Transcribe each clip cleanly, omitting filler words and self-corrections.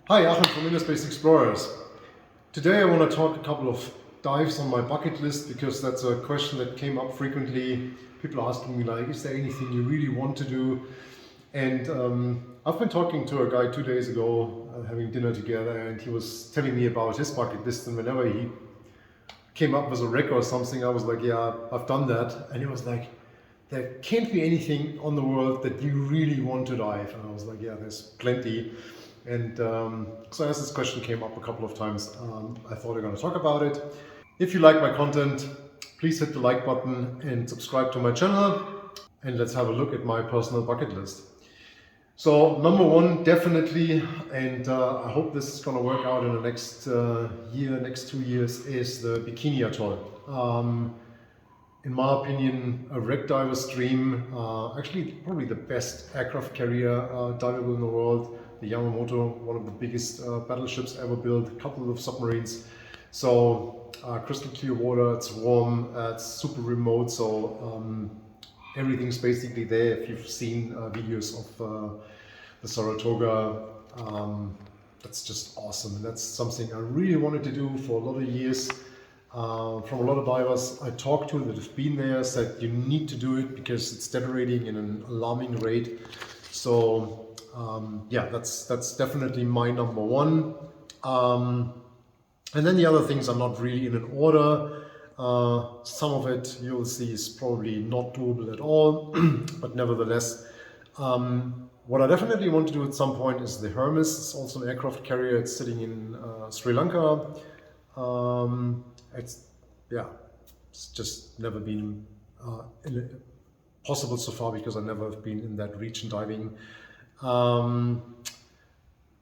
Hi, Achim from InnerSpace Explorers. Today I want to talk a couple of dives on my bucket list because that's a question that came up frequently. People asking me like, is there anything you really want to do? And I've been talking to a guy 2 days ago, having dinner together, and he was telling me about his bucket list, and whenever he came up with a record or something, I was like, yeah, I've done that. And he was like, there can't be anything on the world that you really want to dive. And I was like, yeah, there's plenty. And so as this question came up a couple of times, I thought I'm going to talk about it. If you like my content, please hit the like button and subscribe to my channel. And let's have a look at my personal bucket list. So number one, definitely, and I hope this is going to work out in the next next 2 years, is the Bikini Atoll. In my opinion, a wreck diver's dream, actually probably the best aircraft carrier diveable in the world. The Yamamoto, one of the biggest battleships ever built, a couple of submarines. So crystal clear water, it's warm, it's super remote, so everything's basically there. If you've seen videos of the Saratoga, that's just awesome. That's something I really wanted to do for a lot of years. From a lot of divers I talked to that have been there said you need to do it because it's deteriorating in an alarming rate. So yeah, that's definitely my number one. And then the other things are not really in an order. Some of it you'll see is probably not doable at all, but nevertheless, what I definitely want to do at some point is the Hermes. It's also an aircraft carrier. It's sitting in Sri Lanka. It's just never been possible so far because I've never been in that region diving.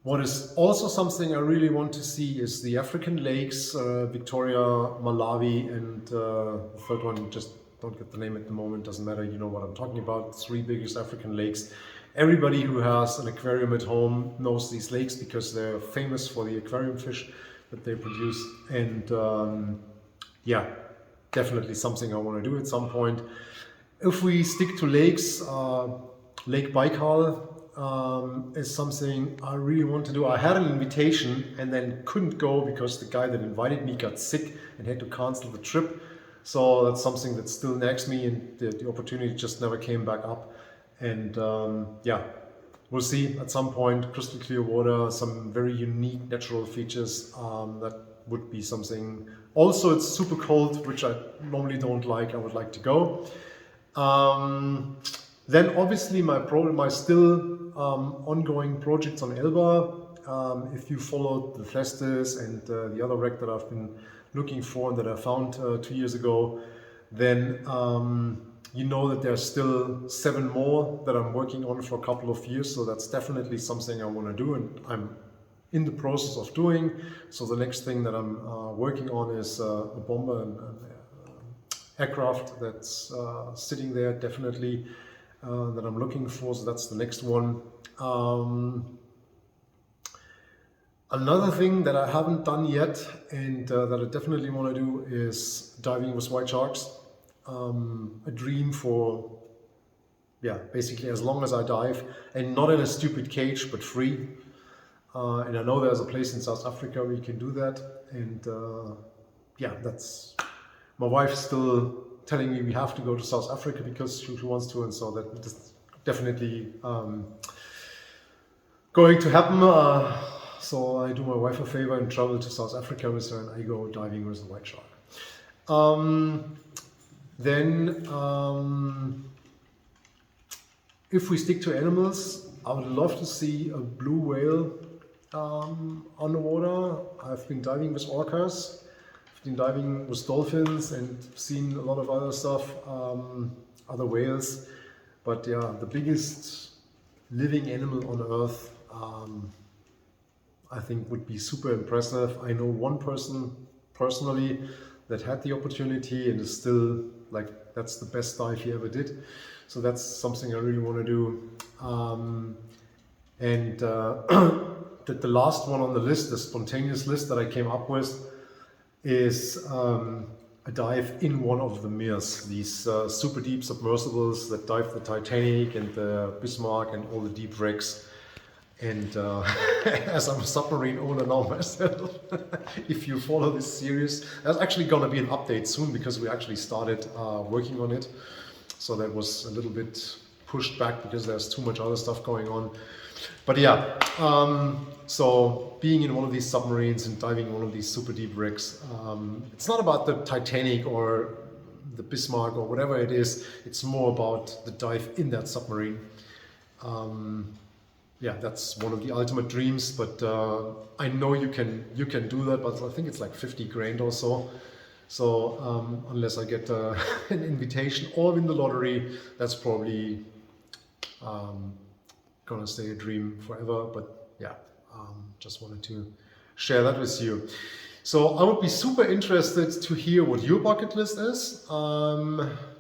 What is also something I really want to see is the African lakes, Victoria, Malawi, and the third one, just don't get the name at the moment, doesn't matter, you know what I'm talking about, 3 biggest African lakes. Everybody who has an aquarium at home knows these lakes because they're famous for the aquarium fish that they produce, and yeah, definitely something I want to do at some point. If we stick to lakes, Lake Baikal is something I really want to do. I had an invitation and then couldn't go because the guy that invited me got sick and had to cancel the trip. So that's something that still nags me, and the opportunity just never came back up. And yeah, we'll see at some point. Crystal clear water, some very unique natural features, that would be something. Also, it's super cold, which I normally don't like. I would like to go. Then obviously my still ongoing projects on Elba. If you followed the Festus and the other wreck that I've been looking for and that I found 2 years ago, then you know that there's still 7 more that I'm working on for a couple of years. So that's definitely something I want to do, and I'm in the process of doing. So the next thing that I'm working on is a bomber and aircraft that's sitting there, definitely, that I'm looking for. So that's the next one. Another thing that I haven't done yet and that I definitely want to do is diving with white sharks. A dream for, yeah, basically as long as I dive, and not in a stupid cage, but free. And I know there's a place in South Africa where you can do that. And yeah, that's, my wife's still telling me we have to go to South Africa because she wants to, and so that is definitely going to happen. So I do my wife a favor and travel to South Africa with her, and I go diving with the white shark. Then if we stick to animals, I would love to see a blue whale underwater. I've been diving with orcas, I've been diving with dolphins, and seen a lot of other stuff, other whales. But yeah, the biggest living animal on Earth, I think would be super impressive. I know one person personally that had the opportunity and is still like, that's the best dive he ever did. So that's something I really want to do. And the last one on the list, the spontaneous list that I came up with, is a dive in one of the MEERs, these super deep submersibles that dive the Titanic and the Bismarck and all the deep wrecks. And as I'm a submarine owner now myself, if you follow this series, there's actually going to be an update soon because we actually started working on it. So that was a little bit pushed back because there's too much other stuff going on. But yeah, so being in one of these submarines and diving in one of these super deep wrecks, it's not about the Titanic or the Bismarck or whatever it is. It's more about the dive in that submarine. Yeah, that's one of the ultimate dreams, but I know you can do that, but I think it's like 50 grand or so. So unless I get an invitation or win the lottery, that's probably gonna stay a dream forever. But yeah, just wanted to share that with you. So I would be super interested to hear what your bucket list is,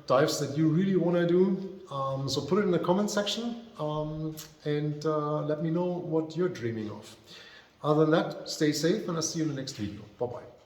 dives that you really want to do. So put it in the comment section and let me know what you're dreaming of. Other than that, stay safe and I'll see you in the next video. Bye bye.